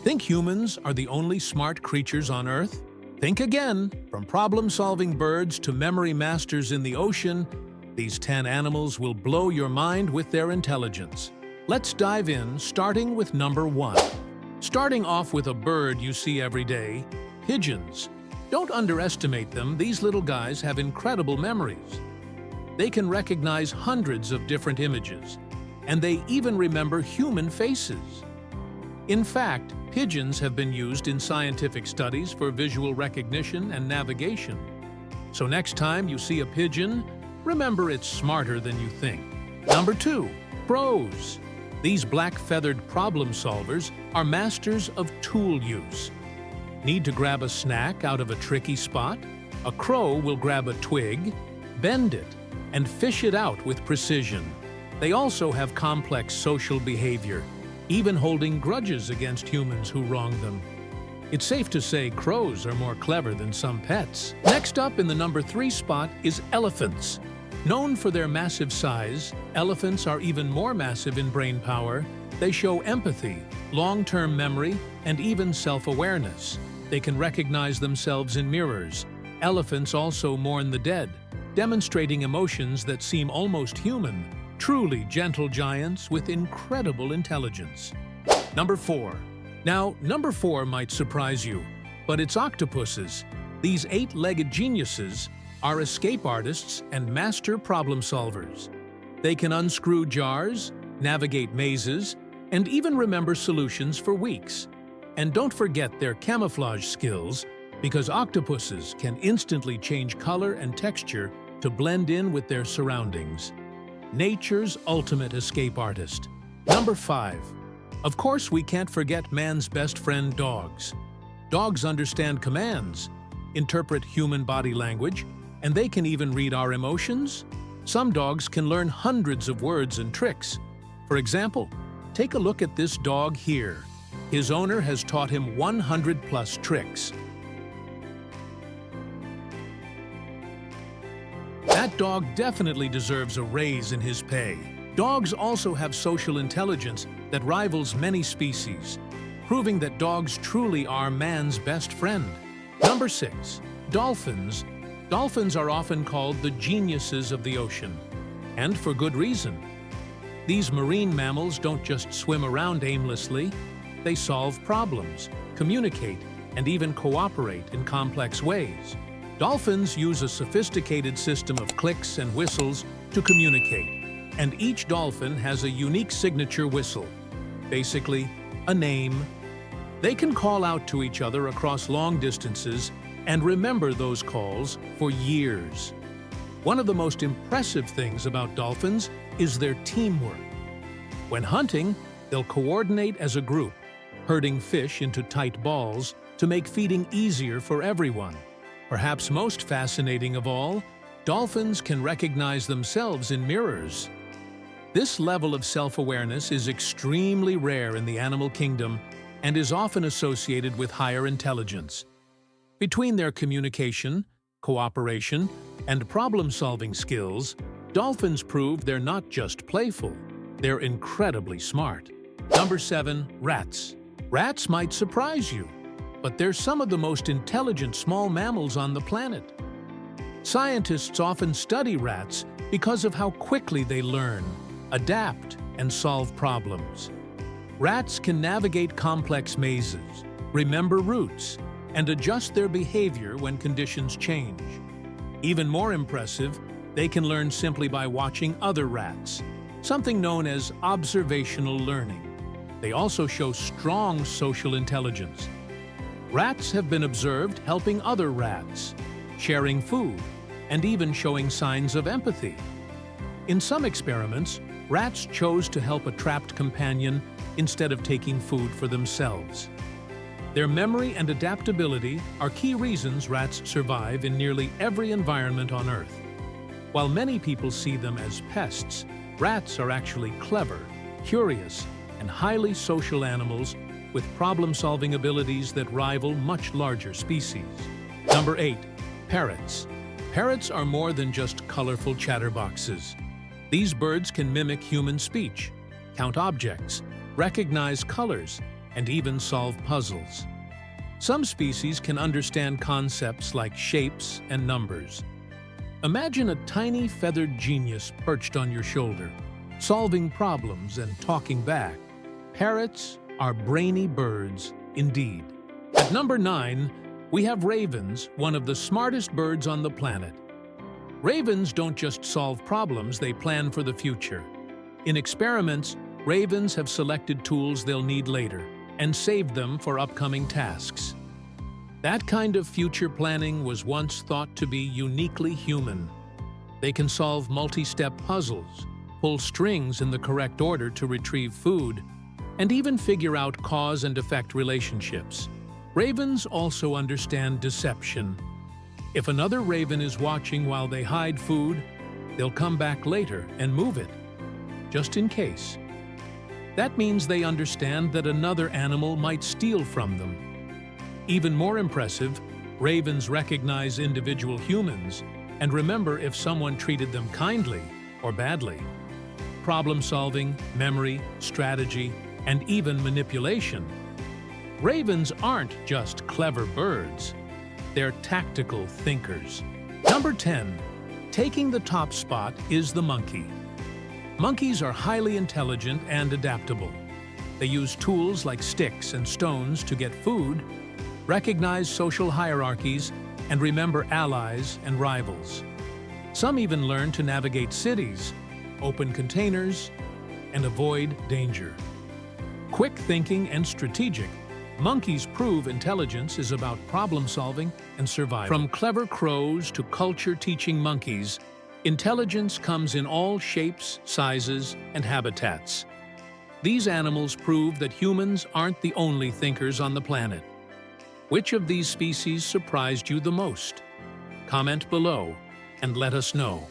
Think humans are the only smart creatures on Earth? Think again. From problem-solving birds to memory masters in the ocean, these 10 animals will blow your mind with their intelligence. Let's dive in, starting with number 1. Starting off with a bird you see every day, pigeons. Don't underestimate them. These little guys have incredible memories. They can recognize hundreds of different images, and they even remember human faces. In fact, pigeons have been used in scientific studies for visual recognition and navigation. So next time you see a pigeon, remember it's smarter than you think. Number 2, crows. These black-feathered problem solvers are masters of tool use. Need to grab a snack out of a tricky spot? A crow will grab a twig, bend it, and fish it out with precision. They also have complex social behavior, even holding grudges against humans who wrong them. It's safe to say crows are more clever than some pets. Next up in the number 3 spot is elephants. Known for their massive size, elephants are even more massive in brain power. They show empathy, long-term memory, and even self-awareness. They can recognize themselves in mirrors. Elephants also mourn the dead, demonstrating emotions that seem almost human. Truly gentle giants with incredible intelligence. Number 4. Now, number 4 might surprise you, but it's octopuses. These 8-legged geniuses are escape artists and master problem solvers. They can unscrew jars, navigate mazes, and even remember solutions for weeks. And don't forget their camouflage skills, because octopuses can instantly change color and texture to blend in with their surroundings. Nature's ultimate escape artist. Number 5. Of course, we can't forget man's best friend, dogs. Dogs understand commands, interpret human body language, and they can even read our emotions. Some dogs can learn hundreds of words and tricks. For example, take a look at this dog here. His owner has taught him 100+ tricks. That dog definitely deserves a raise in his pay. Dogs also have social intelligence that rivals many species, proving that dogs truly are man's best friend. Number 6. Dolphins. Dolphins are often called the geniuses of the ocean, and for good reason. These marine mammals don't just swim around aimlessly. They solve problems, communicate, and even cooperate in complex ways. Dolphins use a sophisticated system of clicks and whistles to communicate, and each dolphin has a unique signature whistle, basically a name. They can call out to each other across long distances and remember those calls for years. One of the most impressive things about dolphins is their teamwork. When hunting, they'll coordinate as a group, herding fish into tight balls to make feeding easier for everyone. Perhaps most fascinating of all, dolphins can recognize themselves in mirrors. This level of self-awareness is extremely rare in the animal kingdom and is often associated with higher intelligence. Between their communication, cooperation, and problem-solving skills, dolphins prove they're not just playful, they're incredibly smart. Number 7. Rats. Rats might surprise you, but they're some of the most intelligent small mammals on the planet. Scientists often study rats because of how quickly they learn, adapt, and solve problems. Rats can navigate complex mazes, remember routes, and adjust their behavior when conditions change. Even more impressive, they can learn simply by watching other rats, something known as observational learning. They also show strong social intelligence. Rats have been observed helping other rats, sharing food, and even showing signs of empathy. In some experiments, rats chose to help a trapped companion instead of taking food for themselves. Their memory and adaptability are key reasons rats survive in nearly every environment on Earth. While many people see them as pests, rats are actually clever, curious, and highly social animals with problem-solving abilities that rival much larger species. Number 8. Parrots. Parrots are more than just colorful chatterboxes. These birds can mimic human speech, count objects, recognize colors, and even solve puzzles. Some species can understand concepts like shapes and numbers. Imagine a tiny feathered genius perched on your shoulder, solving problems and talking back. Parrots are brainy birds indeed. At number 9, we have ravens, one of the smartest birds on the planet. Ravens don't just solve problems, they plan for the future. In experiments, ravens have selected tools they'll need later and saved them for upcoming tasks. That kind of future planning was once thought to be uniquely human. They can solve multi-step puzzles, pull strings in the correct order to retrieve food, and even figure out cause and effect relationships. Ravens also understand deception. If another raven is watching while they hide food, they'll come back later and move it, just in case. That means they understand that another animal might steal from them. Even more impressive, ravens recognize individual humans and remember if someone treated them kindly or badly. Problem-solving, memory, strategy, and even manipulation. Ravens aren't just clever birds, they're tactical thinkers. Number 10. Taking the top spot is the monkey. Monkeys are highly intelligent and adaptable. They use tools like sticks and stones to get food, recognize social hierarchies, and remember allies and rivals. Some even learn to navigate cities, open containers, and avoid danger. Quick thinking and strategic, monkeys prove intelligence is about problem-solving and survival. From clever crows to culture-teaching monkeys, intelligence comes in all shapes, sizes, and habitats. These animals prove that humans aren't the only thinkers on the planet. Which of these species surprised you the most? Comment below and let us know.